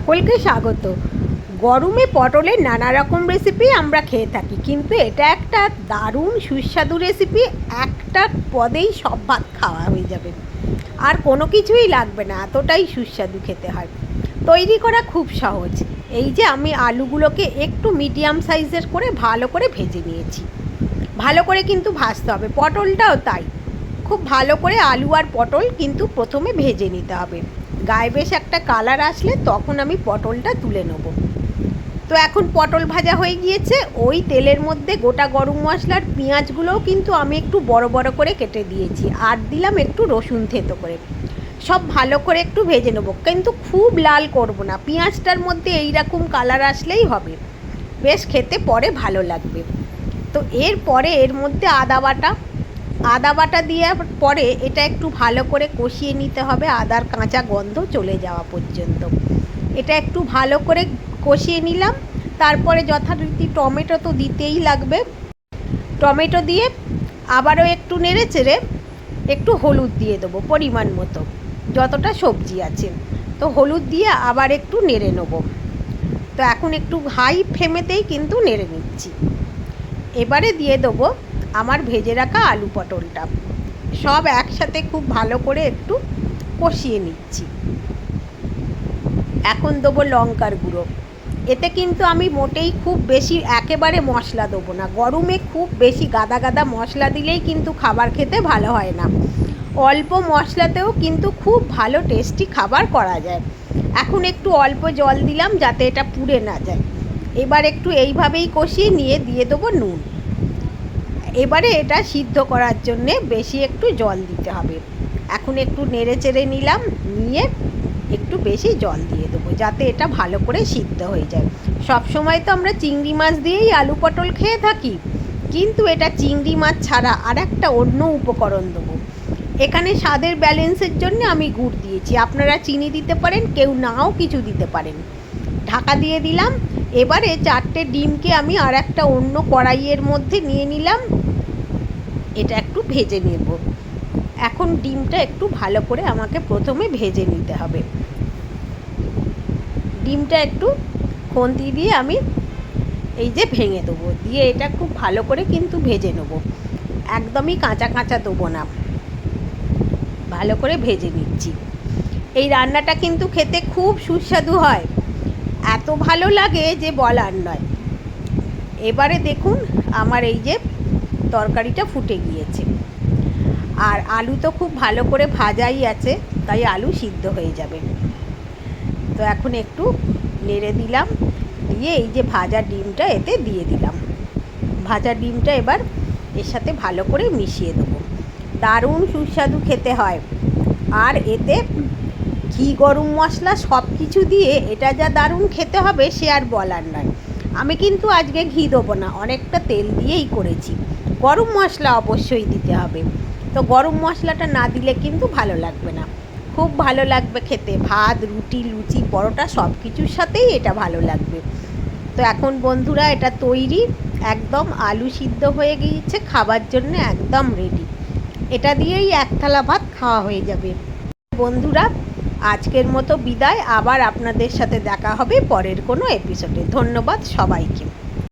সকলকে স্বাগত। গরমে পটলের নানা রকম রেসিপি আমরা খেয়ে থাকি, কিন্তু এটা একটা দারুণ সুস্বাদু রেসিপি। একটা পদেই সব ভাত খাওয়া হয়ে যাবে, আর কোনো কিছুই লাগবে না, এতটাই সুস্বাদু খেতে হয়। তৈরি করা খুব সহজ। এই যে আমি আলুগুলোকে একটু মিডিয়াম সাইজের করে ভালো করে ভেজে নিয়েছি। ভালো করে কিন্তু ভাজতে হবে, পটলটাও তাই। খুব ভালো করে আলু আর পটল কিন্তু প্রথমে ভেজে নিতে হবে। গায়ে বেশ একটা কালার আসলে তখন আমি পটলটা তুলে নেব। তো এখন পটল ভাজা হয়ে গিয়েছে। ওই তেলের মধ্যে গোটা গরম মশলার পেঁয়াজগুলোও কিন্তু আমি একটু বড় বড় করে কেটে দিয়েছি, আর দিলাম একটু রসুন থেঁতো করে। সব ভালো করে একটু ভেজে নেবো, কিন্তু খুব লাল করব না। পেঁয়াজটার মধ্যে এইরকম কালার আসলেই হবে, বেশ খেতে পরে ভালো লাগবে। তো এরপরে এর মধ্যে আদা বাটা দেওয়ার পরে এটা একটু ভালো করে কষিয়ে নিতে হবে, আদার কাঁচা গন্ধ চলে যাওয়া পর্যন্ত। এটা একটু ভালো করে কষিয়ে নিলাম। তারপরে যথারীতি টমেটো তো দিতেই লাগবে। টমেটো দিয়ে আবারও একটু নেড়ে চেড়ে একটু হলুদ দিয়ে দেবো পরিমাণ মতো, যতটা সবজি আছে। তো হলুদ দিয়ে আবার একটু নেড়ে নেবো। তো এখন একটু হাই ফ্লেমেতেই কিন্তু নেড়ে নিচ্ছি। এবারে দিয়ে দেবো আমার ভেজে রাখা আলু পটলটা। সব একসাথে খুব ভালো করে একটু কষিয়ে নিচ্ছি। এখন দেবো লঙ্কার গুঁড়ো। এতে কিন্তু আমি মোটেই খুব বেশি একেবারে মশলা দেবো না। গরমে খুব বেশি গাদা গাদা মশলা দিলেই কিন্তু খাবার খেতে ভালো হয় না। অল্প মশলাতেও কিন্তু খুব ভালো টেস্টি খাবার করা যায়। এখন একটু অল্প জল দিলাম যাতে এটা পুড়ে না যায়। এবার একটু এইভাবেই কষিয়ে নিয়ে দিয়ে দেবো নুন। এবারে এটা সিদ্ধ করার জন্যে বেশি একটু জল দিতে হবে। এখন একটু নেড়ে চেড়ে নিলাম, নিয়ে একটু বেশি জল দিয়ে দেবো যাতে এটা ভালো করে সিদ্ধ হয়ে যায়। সব সময় তো আমরা চিংড়ি মাছ দিয়েই আলু পটল খেয়ে থাকি, কিন্তু এটা চিংড়ি মাছ ছাড়া আর একটা অন্য উপকরণ দেবো। এখানে স্বাদের ব্যালেন্সের জন্য আমি গুড় দিয়েছি, আপনারা চিনি দিতে পারেন, কেউ নাও কিছু দিতে পারেন। ঢাকা দিয়ে দিলাম। এবারে 4টে ডিমকে আমি আর একটা অন্য কড়াইয়ের মধ্যে নিয়ে নিলাম। এটা একটু ভেজে নেব। এখন ডিমটা একটু ভালো করে আমাকে প্রথমে ভেজে নিতে হবে। ডিমটা একটু খুন্তি দিয়ে আমি এই যে ভেঙে দেবো, দিয়ে এটা খুব ভালো করে কিন্তু ভেজে নেব। একদমই কাঁচা কাঁচা দেবো না, ভালো করে ভেজে নিচ্ছি। এই রান্নাটা কিন্তু খেতে খুব সুস্বাদু হয়, এত ভালো লাগে যে বলার নয়। এবারে দেখুন আমার এই যে তরকারিটা ফুটে গিয়েছে, আর আলু তো খুব ভালো করে ভাজাই আছে, তাই আলু সিদ্ধ হয়ে যাবে। তো এখন একটু নেড়ে দিলাম, দিয়ে এই যে ভাজা ডিমটা এতে দিয়ে দিলাম। ভাজা ডিমটা এবার এর সাথে ভালো করে মিশিয়ে দেবো। দারুণ সুস্বাদু খেতে হয়, আর এতে ঘি গরম মশলা সব কিছু দিয়ে এটা যা দারুণ খেতে হবে সে আর বলার নয়। আমি কিন্তু আজকে ঘি দেবো না, অনেকটা তেল দিয়েই করেছি। গরম মশলা অবশ্যই দিতে হবে, তো গরম মশলাটা না দিলে কিন্তু ভালো লাগবে না। খুব ভালো লাগবে খেতে, ভাত, রুটি, লুচি, পরোটা সব কিছুর সাথেই এটা ভালো লাগবে। তো এখন বন্ধুরা এটা তৈরি, একদম আলু সিদ্ধ হয়ে গিয়েছে, খাবার জন্য একদম রেডি। এটা দিয়েই এক থালা ভাত খাওয়া হয়ে যাবে। বন্ধুরা আজকের মতো বিদায়, আবার আপনাদের সাথে দেখা হবে পরের কোনো এপিসোডে। ধন্যবাদ সবাইকে।